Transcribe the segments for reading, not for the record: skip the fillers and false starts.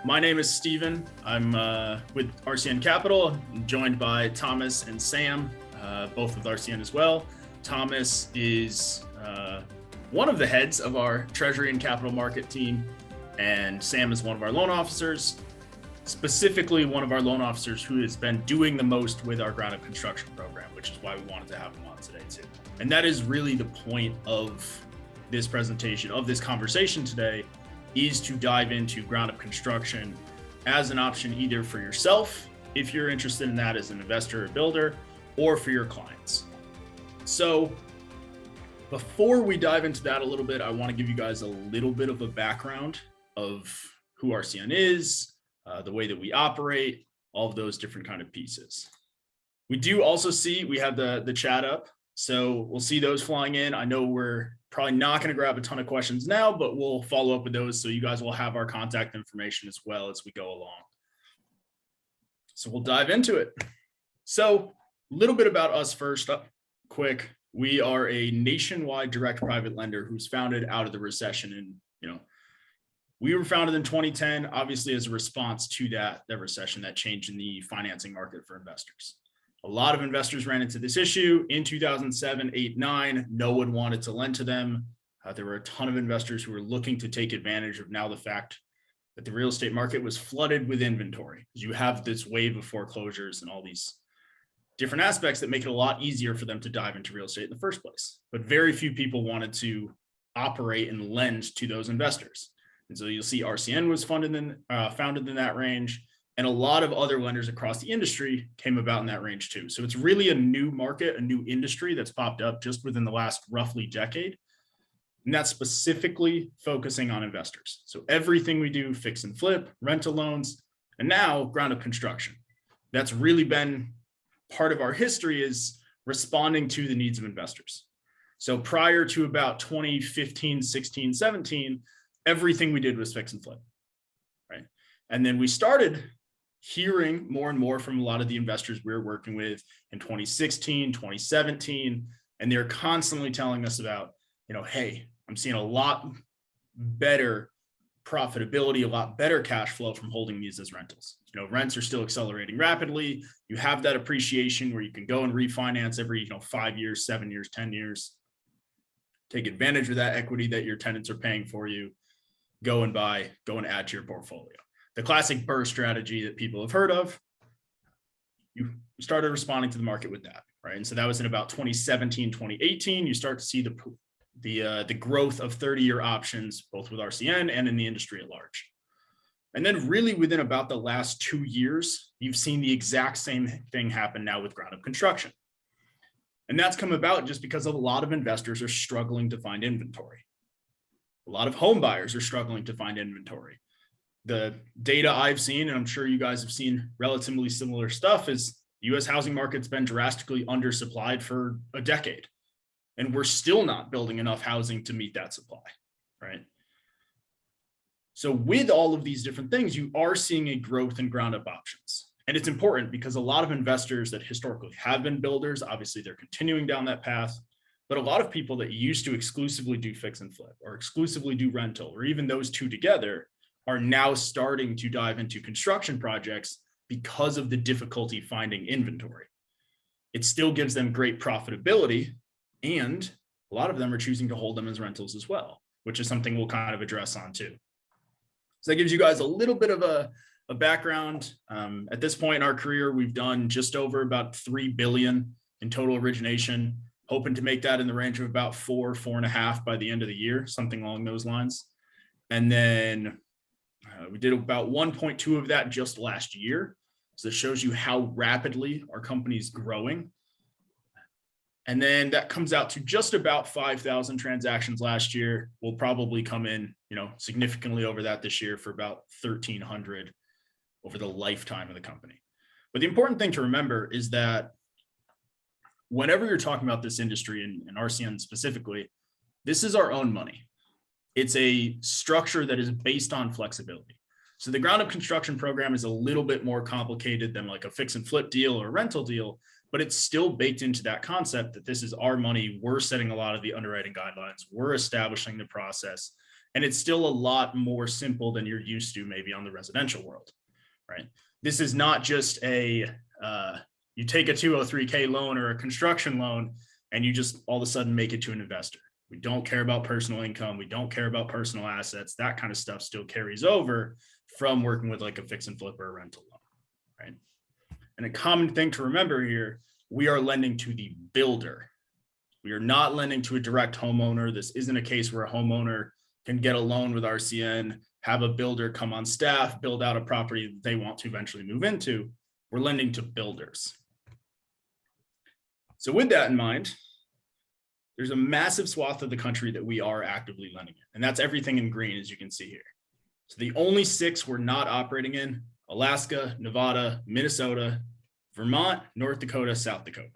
My name is Steven. I'm with RCN Capital, joined by Thomas and Sam, both with RCN as well. Thomas is one of the heads of our Treasury and Capital Market team, and Sam is one of our loan officers, specifically one of our loan officers who has been doing the most with our ground-up construction program, which is why we wanted to have him on today too. And that is really the point of this presentation, of this conversation today, is to dive into ground-up construction as an option either for yourself, if you're interested in that as an investor or builder, or for your clients. So before we dive into that a little bit, I want to give you guys a little bit of a background of who RCN is, the way that we operate, all of those different kind of pieces. We do also see, we have the chat up, so we'll see those flying in. I know we're probably not going to grab a ton of questions now, but we'll follow up with those so you guys will have our contact information as well as we go along. So we'll dive into it. So a little bit about us first up, quick. We are a nationwide direct private lender who's founded out of the recession. And, we were founded in 2010, obviously as a response to that recession, that change in the financing market for investors. A lot of investors ran into this issue in 2007, 8, 9. No one wanted to lend to them. There were a ton of investors who were looking to take advantage of now the fact that the real estate market was flooded with inventory. You have this wave of foreclosures and all these different aspects that make it a lot easier for them to dive into real estate in the first place. But very few people wanted to operate and lend to those investors. And so you'll see RCN was founded in that range. And a lot of other lenders across the industry came about in that range too. So it's really a new market, a new industry that's popped up just within the last roughly decade. And that's specifically focusing on investors. So everything we do, fix and flip, rental loans, and now ground up construction. That's really been part of our history, is responding to the needs of investors. So prior to about 2015, 16, 17, everything we did was fix and flip, right? And then we started hearing more and more from a lot of the investors we were working with in 2016, 2017, and they're constantly telling us about, hey, I'm seeing a lot better profitability, a lot better cash flow from holding these as rentals. Rents are still accelerating rapidly. You have that appreciation where you can go and refinance every, 5 years, 7 years, 10 years, take advantage of that equity that your tenants are paying for you, go and add to your portfolio. The classic BRRRR strategy that people have heard of, you started responding to the market with that, right? And so that was in about 2017, 2018. You start to see the growth of 30-year options, both with RCN and in the industry at large. And then really within about the last 2 years, you've seen the exact same thing happen now with ground-up construction. And that's come about just because a lot of investors are struggling to find inventory. A lot of home buyers are struggling to find inventory. The data I've seen, and I'm sure you guys have seen relatively similar stuff, is the U.S. housing market's been drastically undersupplied for a decade. And we're still not building enough housing to meet that supply, right? So with all of these different things, you are seeing a growth in ground-up options. And it's important because a lot of investors that historically have been builders, obviously they're continuing down that path. But a lot of people that used to exclusively do fix and flip or exclusively do rental, or even those two together, are now starting to dive into construction projects because of the difficulty finding inventory. It still gives them great profitability, and a lot of them are choosing to hold them as rentals as well, which is something we'll kind of address on too. So that gives you guys a little bit of a background. At this point in our career, we've done just over about $3 billion in total origination, hoping to make that in the range of about 4.5 by the end of the year, something along those lines. And then we did about 1.2 of that just last year. So it shows you how rapidly our company is growing. And then that comes out to just about 5,000 transactions last year. We'll probably come in, significantly over that this year for about 1,300 over the lifetime of the company. But the important thing to remember is that whenever you're talking about this industry and RCN specifically, this is our own money. It's a structure that is based on flexibility. So the ground up construction program is a little bit more complicated than like a fix and flip deal or a rental deal, but it's still baked into that concept that this is our money. We're setting a lot of the underwriting guidelines. We're establishing the process. And it's still a lot more simple than you're used to maybe on the residential world, right? This is not just a, you take a 203K loan or a construction loan and you just all of a sudden make it to an investor. We don't care about personal income. We don't care about personal assets. That kind of stuff still carries over from working with like a fix and flip or a rental loan, right? And a common thing to remember here, we are lending to the builder. We are not lending to a direct homeowner. This isn't a case where a homeowner can get a loan with RCN, have a builder come on staff, build out a property that they want to eventually move into. We're lending to builders. So with that in mind, there's a massive swath of the country that we are actively lending in, and that's everything in green, as you can see here. So the only 6 we're not operating in: Alaska, Nevada, Minnesota, Vermont, North Dakota, South Dakota.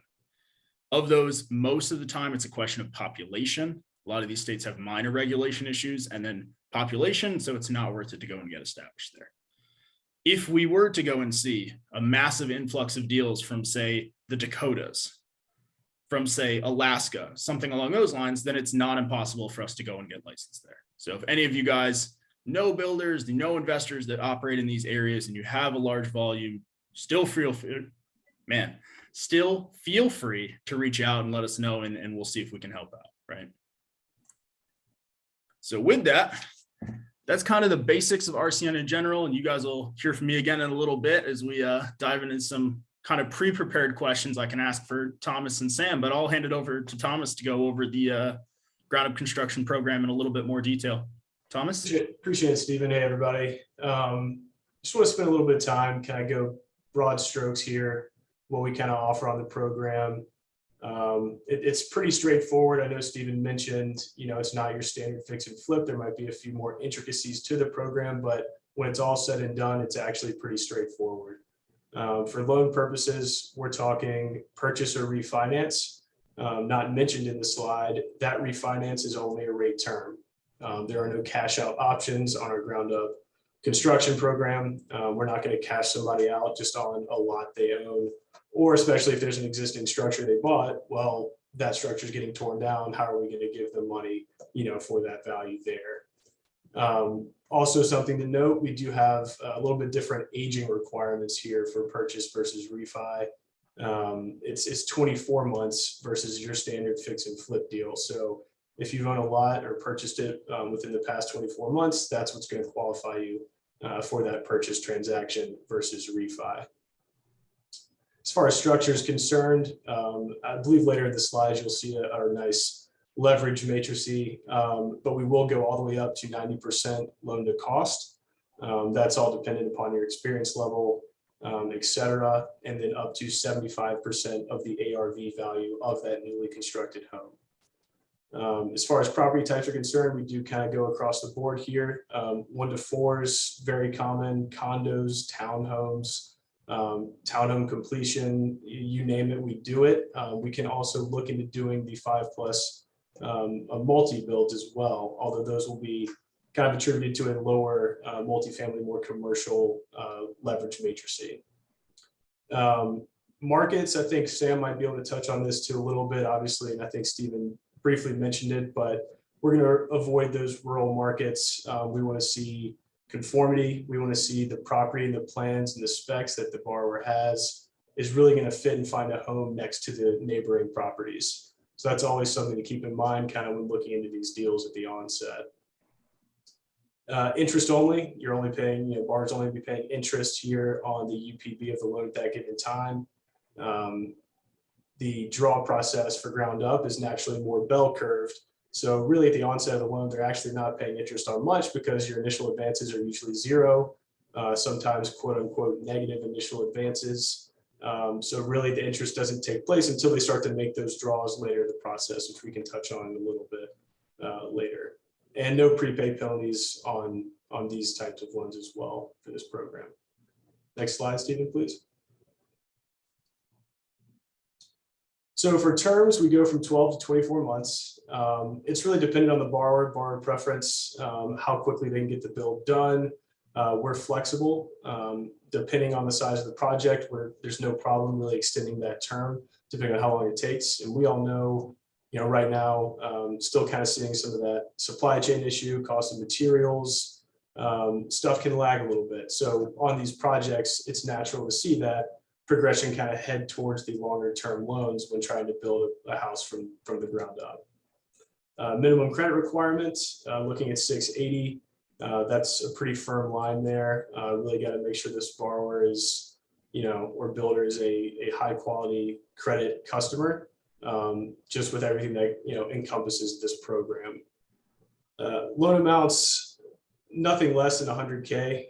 Of those, most of the time it's a question of population. A lot of these states have minor regulation issues and then population, so it's not worth it to go and get established there. If we were to go and see a massive influx of deals from, say, the Dakotas, from, say, Alaska, something along those lines, then it's not impossible for us to go and get licensed there. So if any of you guys know builders, know investors that operate in these areas and you have a large volume, still feel free to reach out and let us know, and we'll see if we can help out, right? So with that, that's kind of the basics of RCN in general, and you guys will hear from me again in a little bit as we dive into some kind of pre-prepared questions I can ask for Thomas and Sam, but I'll hand it over to Thomas to go over the ground up construction program in a little bit more detail. Thomas? Appreciate it, Stephen. Hey, everybody. Just want to spend a little bit of time, kind of go broad strokes here, what we kind of offer on the program. It's pretty straightforward. I know Stephen mentioned, it's not your standard fix and flip. There might be a few more intricacies to the program, but when it's all said and done, it's actually pretty straightforward. For loan purposes, we're talking purchase or refinance. Not mentioned in the slide, that refinance is only a rate term. There are no cash out options on our ground up construction program. We're not going to cash somebody out just on a lot they own, or especially if there's an existing structure they bought, well, that structure is getting torn down. How are we going to give them money, for that value there? Also something to note, we do have a little bit different aging requirements here for purchase versus refi. It's 24 months versus your standard fix and flip deal. So if you've owned a lot or purchased it within the past 24 months, that's what's going to qualify you for that purchase transaction versus refi. As far as structure is concerned, I believe later in the slides, you'll see our nice leverage matrix, but we will go all the way up to 90% loan to cost. That's all dependent upon your experience level, et cetera, and then up to 75% of the ARV value of that newly constructed home. As far as property types are concerned, we do kind of go across the board here. 1 to 4s, very common, condos, townhomes, townhome completion, you name it, we do it. We can also look into doing the 5+ multi-builds as well, although those will be kind of attributed to a lower multifamily, more commercial leverage matrix. Markets, I think Sam might be able to touch on this too a little bit, obviously, and I think Stephen briefly mentioned it, but we're going to avoid those rural markets. We want to see conformity. We want to see the property and the plans and the specs that the borrower has is really going to fit and find a home next to the neighboring properties. So that's always something to keep in mind kind of when looking into these deals at the onset. Interest only, you're only paying, borrowers only be paying interest here on the UPB of the loan at that given time. The draw process for ground up is naturally more bell curved. So really at the onset of the loan, they're actually not paying interest on much because your initial advances are usually 0, sometimes quote unquote negative initial advances. So really the interest doesn't take place until they start to make those draws later in the process, which we can touch on in a little bit later. And no prepaid penalties on these types of loans as well for this program. Next slide, Stephen, please. So for terms, we go from 12 to 24 months. It's really dependent on the borrower preference, how quickly they can get the build done. We're flexible, depending on the size of the project, where there's no problem really extending that term, depending on how long it takes. And we all know, Right now, still kind of seeing some of that supply chain issue, cost of materials, stuff can lag a little bit. So on these projects, it's natural to see that progression kind of head towards the longer term loans when trying to build a house from the ground up. Minimum credit requirements, looking at 680. That's a pretty firm line there. Really got to make sure this borrower is, or builder is a high quality credit customer, just with everything that, encompasses this program. Loan amounts, nothing less than 100K.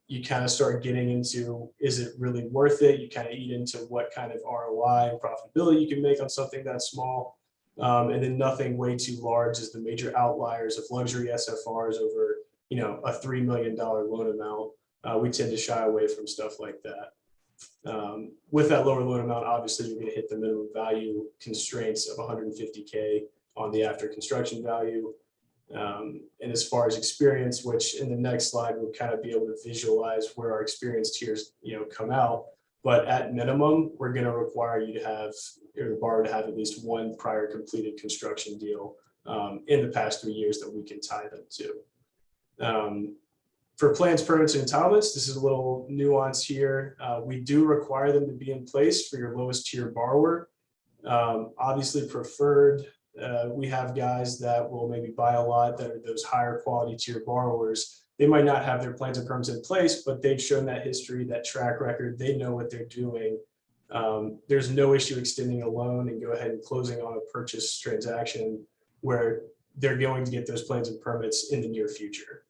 You kind of start getting into, is it really worth it? You kind of eat into what kind of ROI and profitability you can make on something that small. And then nothing way too large is the major outliers of luxury SFRs over, a $3 million loan amount. We tend to shy away from stuff like that. With that lower loan amount, obviously you're going to hit the minimum value constraints of 150K on the after construction value. And as far as experience, which in the next slide we'll kind of be able to visualize where our experience tiers, come out. But at minimum, we're going to require you to have, or the borrower to have at least one prior completed construction deal in the past 3 years that we can tie them to. For plans, permits, and entitlements, this is a little nuance here. We do require them to be in place for your lowest tier borrower. Obviously preferred. We have guys that will maybe buy a lot that are those higher quality tier borrowers. They might not have their plans and permits in place, but they've shown that history, that track record. They know what they're doing. There's no issue extending a loan and go ahead and closing on a purchase transaction where they're going to get those plans and permits in the near future.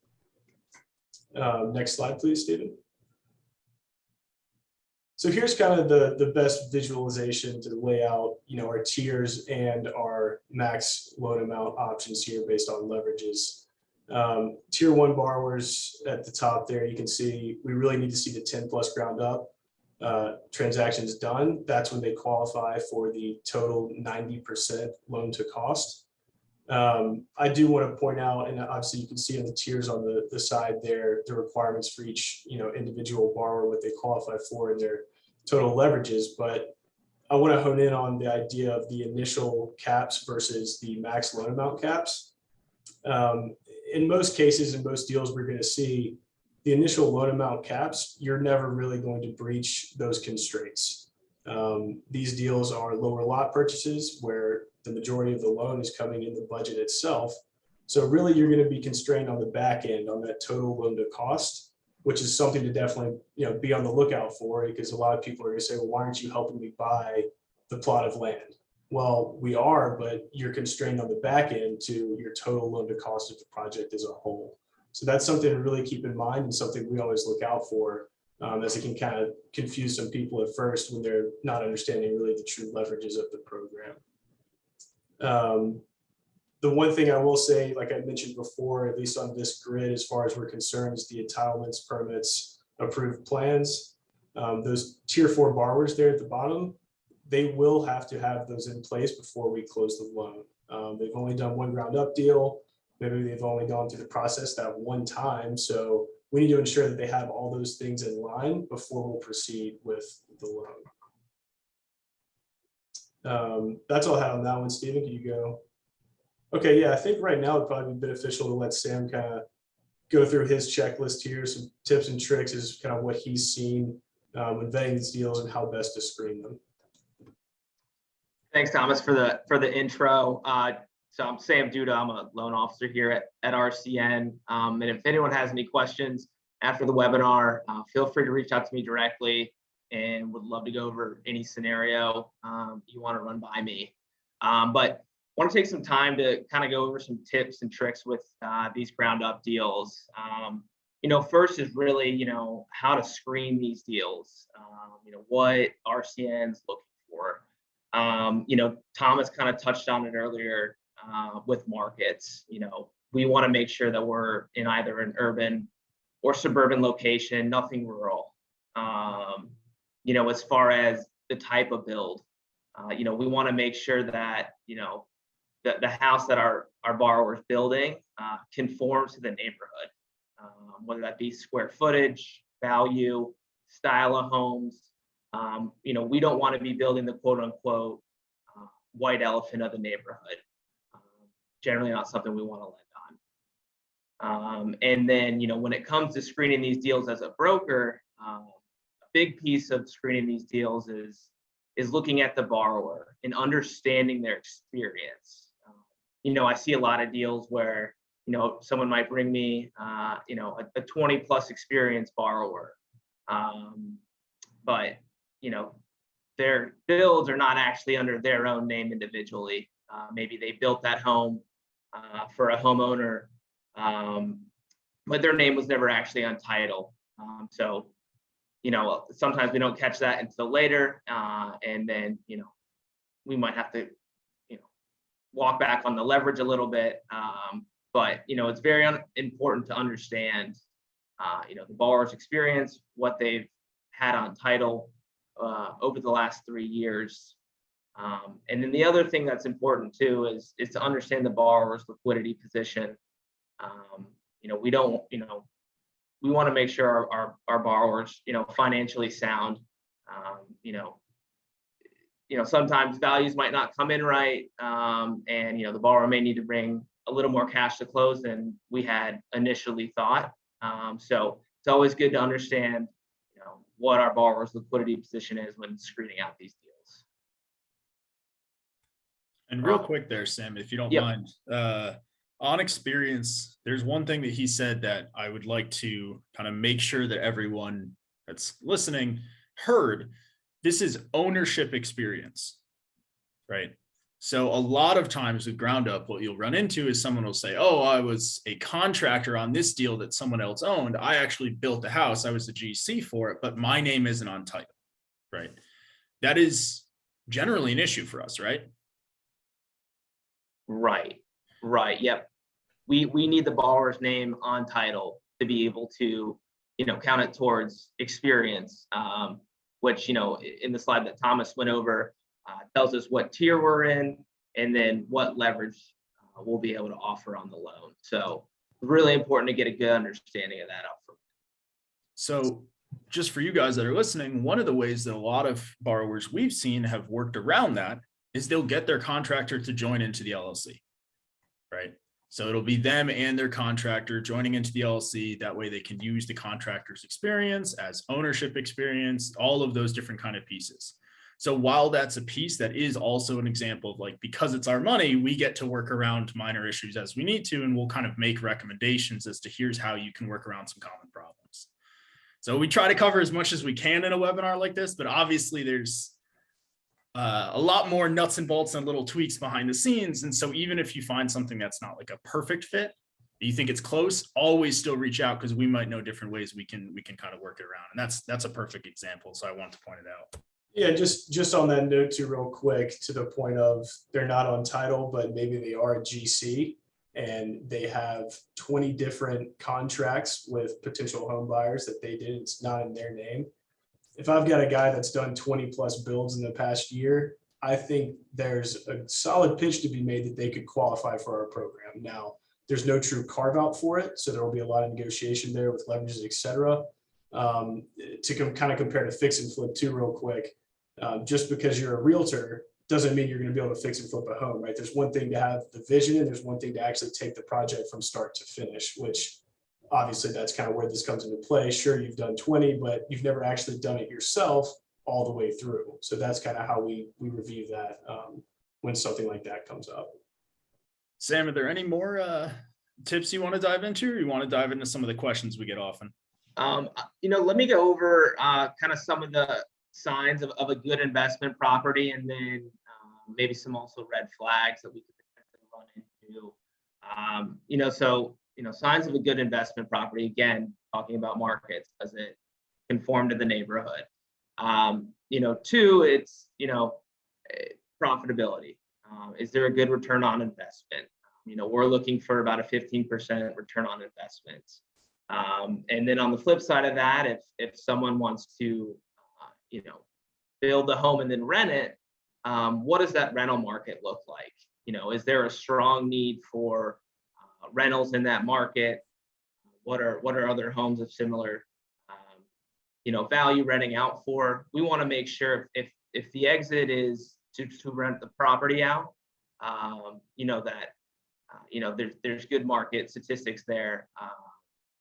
Next slide, please, Stephen. So here's kind of the best visualization to lay out, our tiers and our max loan amount options here based on leverages. Tier 1 borrowers at the top there, you can see we really need to see the 10 plus ground up transactions done. That's when they qualify for the total 90% loan to cost. I do want to point out, and obviously you can see in the tiers on the side there, the requirements for each, individual borrower, what they qualify for in their total leverages. But I want to hone in on the idea of the initial caps versus the max loan amount caps. In most cases, in most deals, we're going to see the initial loan amount caps. You're never really going to breach those constraints. These deals are lower lot purchases where the majority of the loan is coming in the budget itself. So really you're going to be constrained on the back end on that total loan to cost, which is something to definitely, be on the lookout for, because a lot of people are going to say, well, why aren't you helping me buy the plot of land? Well, we are, but you're constrained on the back end to your total loan to cost of the project as a whole. So that's something to really keep in mind and something we always look out for, as it can kind of confuse some people at first when they're not understanding really the true leverages of the program. The one thing I will say, like I mentioned before, at least on this grid, as far as we're concerned, is the entitlements, permits, approved plans. Those tier 4 borrowers there at the bottom, they will have to have those in place before we close the loan. They've only done one ground up deal. Maybe they've only gone through the process that one time. So we need to ensure that they have all those things in line before we'll proceed with the loan. That's all I had on that one. Stephen, can you go? Okay, yeah, I think right now it'd probably be beneficial to let Sam kind of go through his checklist here, some tips and tricks is kind of what he's seen when vetting these deals and how best to screen them. Thanks, Thomas, for the intro. So I'm Sam Duda. I'm a loan officer here at RCN. And if anyone has any questions after the webinar, feel free to reach out to me directly, and would love to go over any scenario you want to run by me. But I want to take some time to kind of go over some tips and tricks with these ground up deals. First is really, how to screen these deals, what RCN's looking for. Thomas kind of touched on it earlier with markets. We want to make sure that we're in either an urban or suburban location, nothing rural. As far as the type of build, we want to make sure that, the house that our borrower is building conforms to the neighborhood, whether that be square footage, value, style of homes. We don't want to be building the quote unquote white elephant of the neighborhood. Generally not something we want to lend on. And then, when it comes to screening these deals as a broker, a big piece of screening these deals is looking at the borrower and understanding their experience. I see a lot of deals where, someone might bring me, a 20 plus experience borrower. But, their builds are not actually under their own name individually. Maybe they built that home for a homeowner, but their name was never actually on title. So, sometimes we don't catch that until later. And then, we might have to, walk back on the leverage a little bit. But, it's very important to understand, the borrower's experience, what they've had on title over the last 3 years. And then the other thing that's important too is to understand the borrower's liquidity position. We don't, we want to make sure our borrowers, financially sound. Sometimes values might not come in right, and the borrower may need to bring a little more cash to close than we had initially thought. So it's always good to understand, what our borrower's liquidity position is when screening out these deals. And real quick there, Sam, if you don't mind, on experience, there's one thing that he said that I would like to kind of make sure that everyone that's listening heard. This is ownership experience, right? So a lot of times with ground up, what you'll run into is someone will say, oh, I was a contractor on this deal that someone else owned. I actually built the house. I was the GC for it, but my name isn't on title, right? That is generally an issue for us, right? Right. Yep. We need the borrower's name on title to be able to, count it towards experience, which, in the slide that Thomas went over, tells us what tier we're in and then what leverage we'll be able to offer on the loan. So really important to get a good understanding of that up front. So just for you guys that are listening, one of the ways that a lot of borrowers we've seen have worked around that is they'll get their contractor to join into the LLC, right? So it'll be them and their contractor joining into the LLC. That way they can use the contractor's experience as ownership experience, all of those different kind of pieces. So while that's a piece, that is also an example of like, because it's our money, we get to work around minor issues as we need to, and we'll kind of make recommendations as to here's how you can work around some common problems. So we try to cover as much as we can in a webinar like this, but obviously there's a lot more nuts and bolts and little tweaks behind the scenes. And so even if you find something that's not like a perfect fit, you think it's close, always still reach out, because we might know different ways we can kind of work it around. And that's a perfect example. So I want to point it out. Yeah, just on that note too, real quick, to the point of they're not on title, but maybe they are a GC and they have 20 different contracts with potential home buyers that they did. It's not in their name. If I've got a guy that's done 20 plus builds in the past year, I think there's a solid pitch to be made that they could qualify for our program. Now, there's no true carve out for it, so there will be a lot of negotiation there with leverages, et cetera. To kind of compare to fix and flip too, real quick. Just because you're a realtor doesn't mean you're going to be able to fix and flip a home, right? There's one thing to have the vision and there's one thing to actually take the project from start to finish, which obviously that's kind of where this comes into play. Sure, you've done 20, but you've never actually done it yourself all the way through. So that's kind of how we review that when something like that comes up. Sam, are there any more tips you want to dive into, or you want to dive into some of the questions we get often? Let me go over kind of some of the signs of a good investment property, and then maybe some also red flags that we could potentially run into. Signs of a good investment property, again, talking about markets, does it conform to the neighborhood? Two, it's, profitability. Is there a good return on investment? We're looking for about a 15% return on investments. And then on the flip side of that, if someone wants to, build the home and then rent it, what does that rental market look like? Is there a strong need for rentals in that market? What are other homes of similar, value renting out for? We want to make sure if the exit is to rent the property out. There's good market statistics there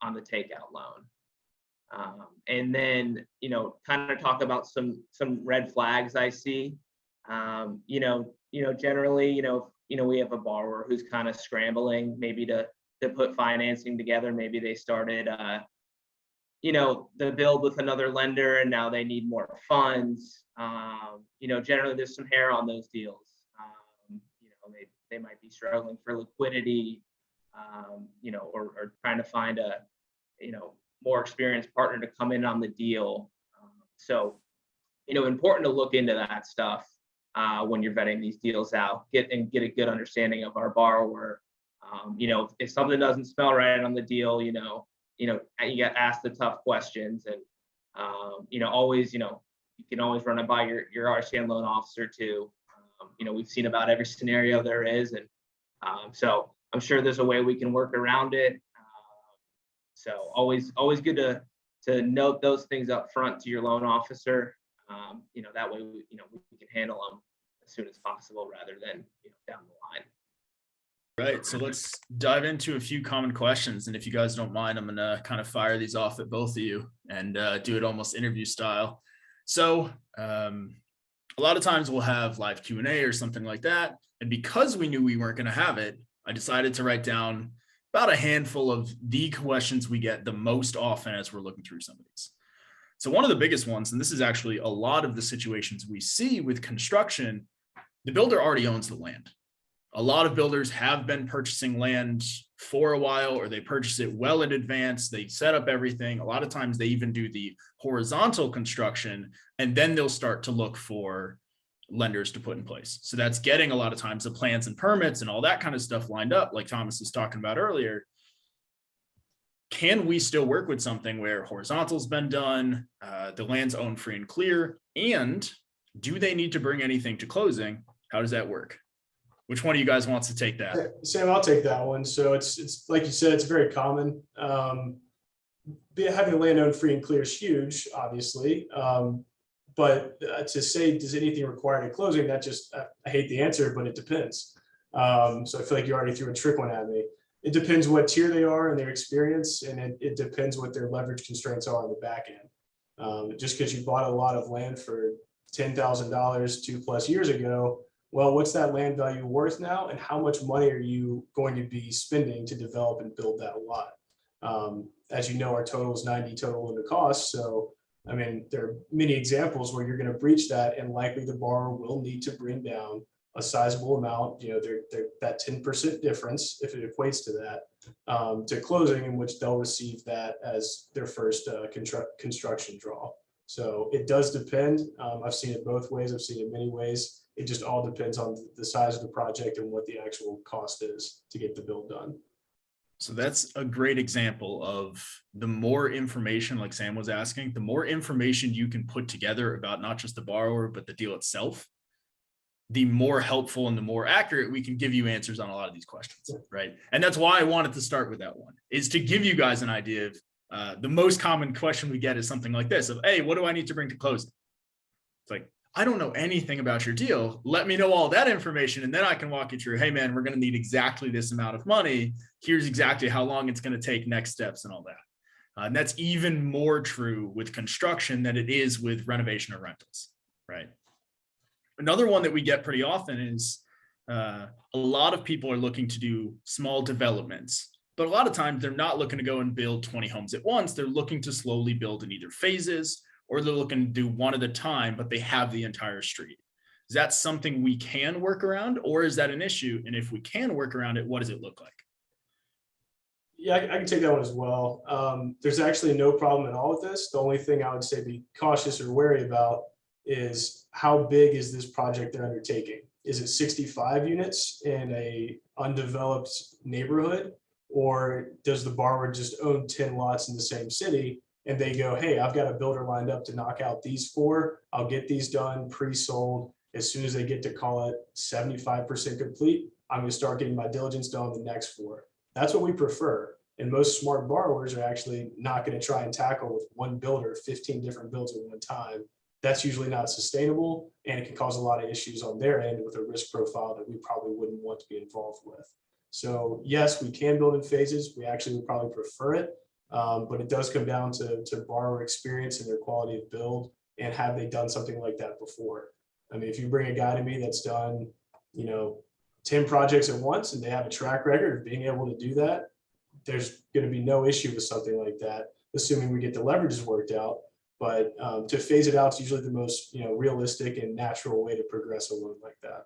on the takeout loan. And then, kind of talk about some red flags I see. Generally, we have a borrower who's kind of scrambling maybe to put financing together. Maybe they started, the build with another lender and now they need more funds. Generally there's some hair on those deals. They might be struggling for liquidity, or trying to find a, more experienced partner to come in on the deal. So, important to look into that stuff when you're vetting these deals out, get a good understanding of our borrower. If something doesn't smell right on the deal, you get asked the tough questions, and always, you can always run it by your RCN loan officer too. We've seen about every scenario there is, and so I'm sure there's a way we can work around it. So always good to note those things up front to your loan officer. That way we can handle them as soon as possible rather than down the line. Right. So let's dive into a few common questions. And if you guys don't mind, I'm going to kind of fire these off at both of you and do it almost interview style. So a lot of times we'll have live Q&A or something like that. And because we knew we weren't going to have it, I decided to write down about a handful of the questions we get the most often as we're looking through some of these. So one of the biggest ones, and this is actually a lot of the situations we see with construction, the builder already owns the land. A lot of builders have been purchasing land for a while, or they purchase it well in advance. They set up everything. A lot of times they even do the horizontal construction, and then they'll start to look for lenders to put in place. So that's getting a lot of times the plans and permits and all that kind of stuff lined up, like Thomas was talking about earlier. Can we still work with something where horizontal's been done, the land's owned free and clear, and do they need to bring anything to closing? How does that work? Which one of you guys wants to take that? Sam, I'll take that one. So it's like you said, it's very common. Having the land owned free and clear is huge, obviously. But to say, does anything require a closing? That just, I hate the answer, but it depends. So I feel like you already threw a trick one at me. It depends what tier they are and their experience, and it depends what their leverage constraints are on the back end. Just because you bought a lot of land for $10,000 2+ years ago, well, what's that land value worth now, and how much money are you going to be spending to develop and build that lot? As you know, our total is 90 total in the cost. So, I mean, there are many examples where you're going to breach that, and likely the borrower will need to bring down a sizable amount, that 10% difference, if it equates to that, to closing, in which they'll receive that as their first construction draw. So it does depend. I've seen it both ways. I've seen it many ways. It just all depends on the size of the project and what the actual cost is to get the build done. So that's a great example of the more information, like Sam was asking, the more information you can put together about not just the borrower, but the deal itself, the more helpful and the more accurate we can give you answers on a lot of these questions, right? And that's why I wanted to start with that one, is to give you guys an idea of the most common question we get is something like this of, hey, what do I need to bring to closing? It's like, I don't know anything about your deal. Let me know all that information, and then I can walk you through, hey man, we're going to need exactly this amount of money. Here's exactly how long it's going to take, next steps and all that. And that's even more true with construction than it is with renovation or rentals, right? Another one that we get pretty often is a lot of people are looking to do small developments, but a lot of times they're not looking to go and build 20 homes at once. They're looking to slowly build in either phases, or they're looking to do one at a time, but they have the entire street. Is that something we can work around, or is that an issue? And if we can work around it, what does it look like? Yeah, I can take that one as well. There's actually no problem at all with this. The only thing I would say be cautious or wary about is how big is this project they're undertaking? Is it 65 units in a undeveloped neighborhood, or does the borrower just own 10 lots in the same city and they go, hey, I've got a builder lined up to knock out these 4. I'll get these done pre-sold. As soon as they get to call it 75% complete, I'm going to start getting my diligence done on the next 4. That's what we prefer. And most smart borrowers are actually not going to try and tackle with one builder 15 different builds at one time. that's usually not sustainable, and it can cause a lot of issues on their end with a risk profile that we probably wouldn't want to be involved with. So yes, we can build in phases. We actually would probably prefer it, but it does come down to borrower experience and their quality of build, and have they done something like that before? I mean, if you bring a guy to me that's done, 10 projects at once and they have a track record of being able to do that, there's going to be no issue with something like that, assuming we get the leverages worked out. But to phase it out is usually the most realistic and natural way to progress a loan like that.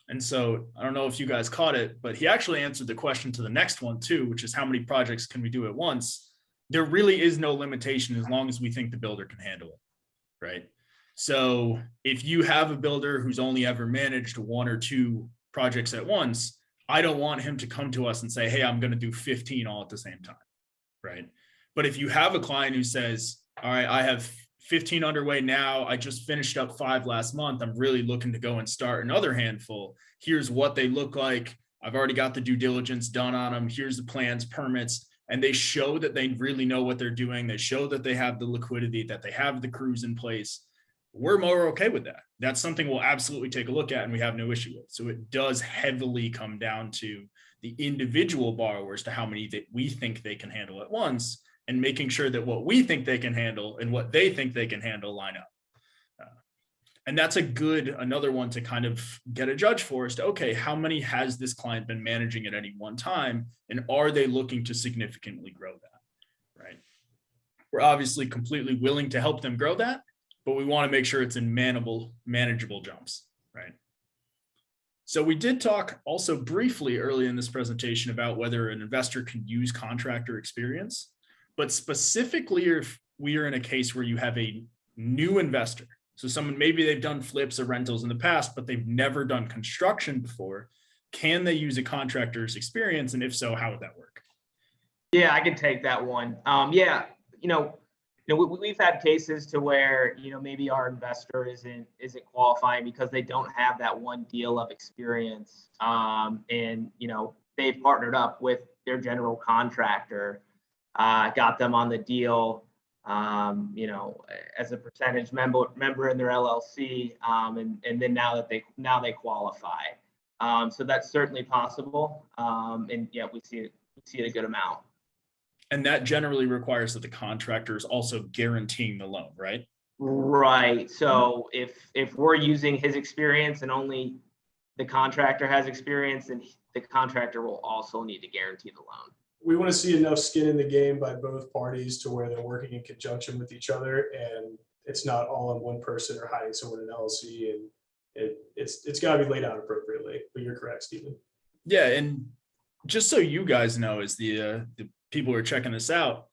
And so I don't know if you guys caught it, but he actually answered the question to the next one too, which is how many projects can we do at once? There really is no limitation as long as we think the builder can handle it, right? So if you have a builder who's only ever managed 1 or 2 projects at once, I don't want him to come to us and say, hey, I'm going to do 15 all at the same time, right? But if you have a client who says, all right, I have 15 underway now, I just finished up 5 last month, I'm really looking to go and start another handful. Here's what they look like. I've already got the due diligence done on them. Here's the plans, permits, and they show that they really know what they're doing. They show that they have the liquidity, that they have the crews in place. We're more okay with that. That's something we'll absolutely take a look at and we have no issue with. So it does heavily come down to the individual borrowers, to how many that we think they can handle at once, and making sure that what we think they can handle and what they think they can handle line up. And that's another one to kind of get a judge for is to, okay, how many has this client been managing at any one time? And are they looking to significantly grow that, right? We're obviously completely willing to help them grow that, but we want to make sure it's in manageable jumps, right? So we did talk also briefly early in this presentation about whether an investor can use Contractor Experience, but specifically if we are in a case where you have a new investor, so someone, maybe they've done flips or rentals in the past, but they've never done construction before, can they use a Contractor's Experience? And if so, how would that work? Yeah, I can take that one. We've had cases to where, maybe our investor isn't qualifying because they don't have that one deal of experience. And they've partnered up with their general contractor, got them on the deal, as a percentage member in their LLC. And then now they qualify. So that's certainly possible. And yeah, we see it a good amount. And that generally requires that the contractor is also guaranteeing the loan, right? Right. So if we're using his experience and only the contractor has experience, then the contractor will also need to guarantee the loan. We want to see enough skin in the game by both parties to where they're working in conjunction with each other, and it's not all on one person or hiding someone in LLC, and it's got to be laid out appropriately. But you're correct, Stephen. Yeah, and just so you guys know, as the people who are checking this out,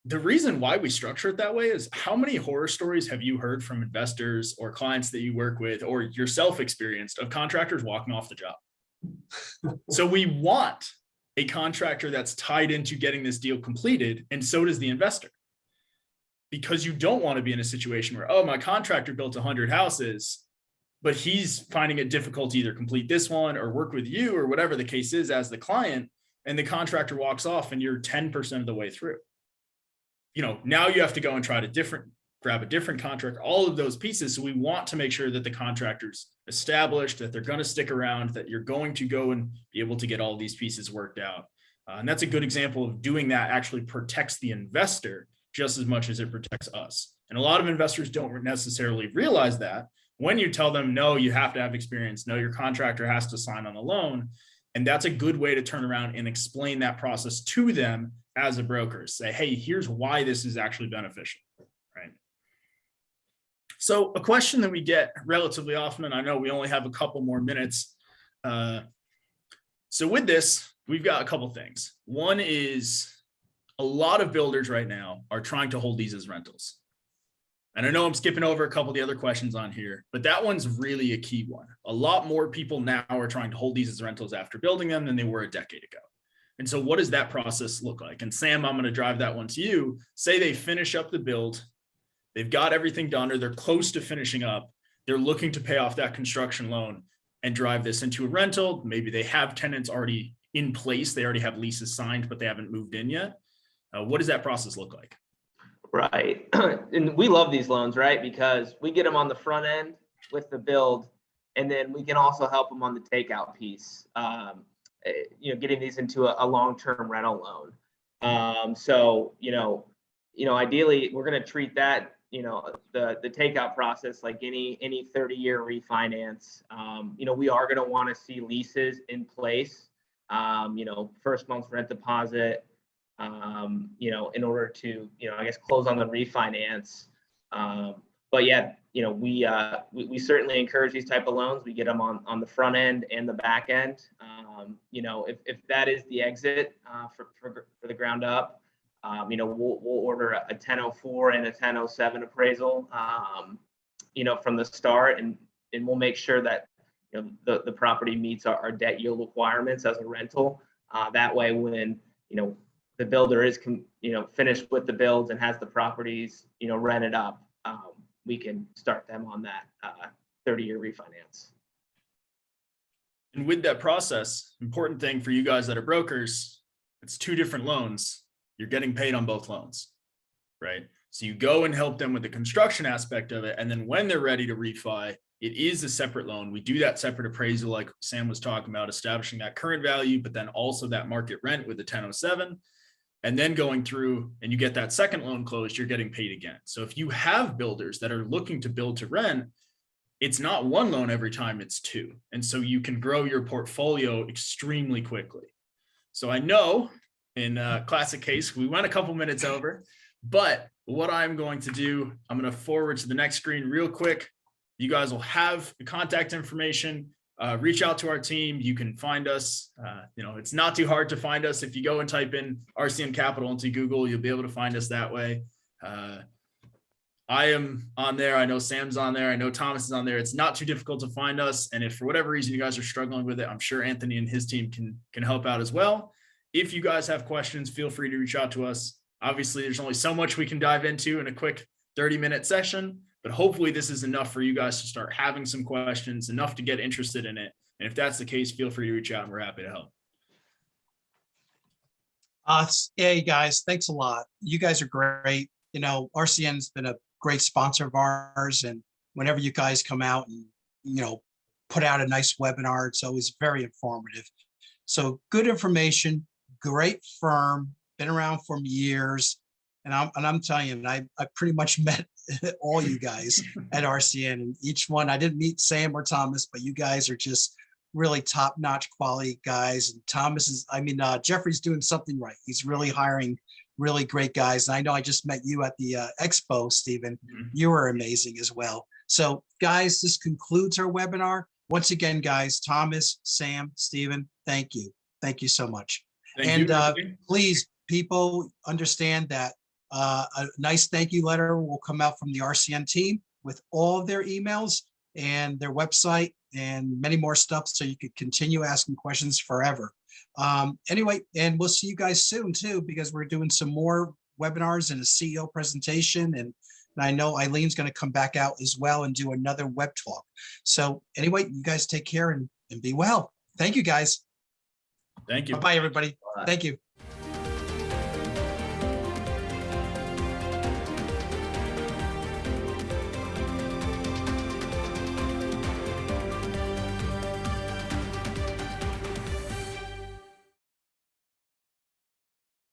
the reason why we structure it that way is how many horror stories have you heard from investors or clients that you work with or yourself experienced of contractors walking off the job? So we want a contractor that's tied into getting this deal completed, and so does the investor. Because you don't want to be in a situation where, oh, my contractor built 100 houses, but he's finding it difficult to either complete this one or work with you or whatever the case is as the client, and the contractor walks off and you're 10% of the way through. Now you have to go and try to grab a different contractor, all of those pieces. So we want to make sure that the contractor's established, that they're going to stick around, that you're going to go and be able to get all these pieces worked out. And that's a good example of doing that actually protects the investor just as much as it protects us. And a lot of investors don't necessarily realize that when you tell them, no, you have to have experience, no, your contractor has to sign on the loan. And that's a good way to turn around and explain that process to them as a broker. Say, hey, here's why this is actually beneficial, right? So a question that we get relatively often, and I know we only have a couple more minutes. So with this, we've got a couple things. One is a lot of builders right now are trying to hold these as rentals. And I know I'm skipping over a couple of the other questions on here, but that one's really a key one. A lot more people now are trying to hold these as rentals after building them than they were a decade ago. And so what does that process look like? And Sam, I'm going to drive that one to you. Say they finish up the build, they've got everything done, or they're close to finishing up. They're looking to pay off that construction loan and drive this into a rental. Maybe they have tenants already in place. They already have leases signed, but they haven't moved in yet. What does that process look like? Right. And we love these loans, right? Because we get them on the front end with the build, and then we can also help them on the takeout piece. Getting these into a long-term rental loan. So, ideally we're going to treat that, the takeout process like any 30-year refinance. We are going to want to see leases in place. First month's rent deposit, in order to, close on the refinance. But yeah, we certainly encourage these type of loans. We get them on the front end and the back end. If that is the exit for the ground up, we'll order a 1004 and a 1007 appraisal, from the start, and we'll make sure that the property meets our debt yield requirements as a rental. That way, when the builder is finished with the builds and has the properties rented up, we can start them on that 30-year refinance. And with that process, important thing for you guys that are brokers, it's 2 different loans. You're getting paid on both loans, right? So you go and help them with the construction aspect of it. And then when they're ready to refi, it is a separate loan. We do that separate appraisal, like Sam was talking about, establishing that current value, but then also that market rent with the 1007. And then going through and you get that second loan closed, you're getting paid again. So if you have builders that are looking to build to rent, it's not 1 loan every time, it's 2. And so you can grow your portfolio extremely quickly. So I know in classic case, we went a couple minutes over, but what I'm going to do, I'm going to forward to the next screen real quick. You guys will have the contact information. Reach out to our team. You can find us. It's not too hard to find us. If you go and type in RCN Capital into Google, you'll be able to find us that way. I am on there. I know Sam's on there. I know Thomas is on there. It's not too difficult to find us. And if for whatever reason you guys are struggling with it, I'm sure Anthony and his team can help out as well. If you guys have questions, feel free to reach out to us. Obviously, there's only so much we can dive into in a quick 30-minute session, but hopefully this is enough for you guys to start having some questions, enough to get interested in it. And if that's the case, feel free to reach out and we're happy to help. Hey guys, thanks a lot. You guys are great. RCN's been a great sponsor of ours, and whenever you guys come out and put out a nice webinar, it's always very informative. So good information, great firm, been around for years, and I'm telling you, I pretty much met all you guys at RCN, and each one, I didn't meet Sam or Thomas, but you guys are just really top-notch quality guys. And Jeffrey's doing something right. He's really hiring really great guys. And I know I just met you at the expo, Stephen. Mm-hmm. You were amazing as well. So guys, this concludes our webinar. Once again, guys, Thomas, Sam, Stephen, thank you. Thank you so much. Thank you. Please, people, understand that a nice thank you letter will come out from the RCN team with all of their emails and their website and many more stuff, so you could continue asking questions forever. Anyway, and we'll see you guys soon too, because we're doing some more webinars and a CEO presentation, and I know Eileen's going to come back out as well and do another web talk. So anyway, you guys take care and be well. Thank you, guys. Thank you. Bye-bye, everybody. Bye. Thank you.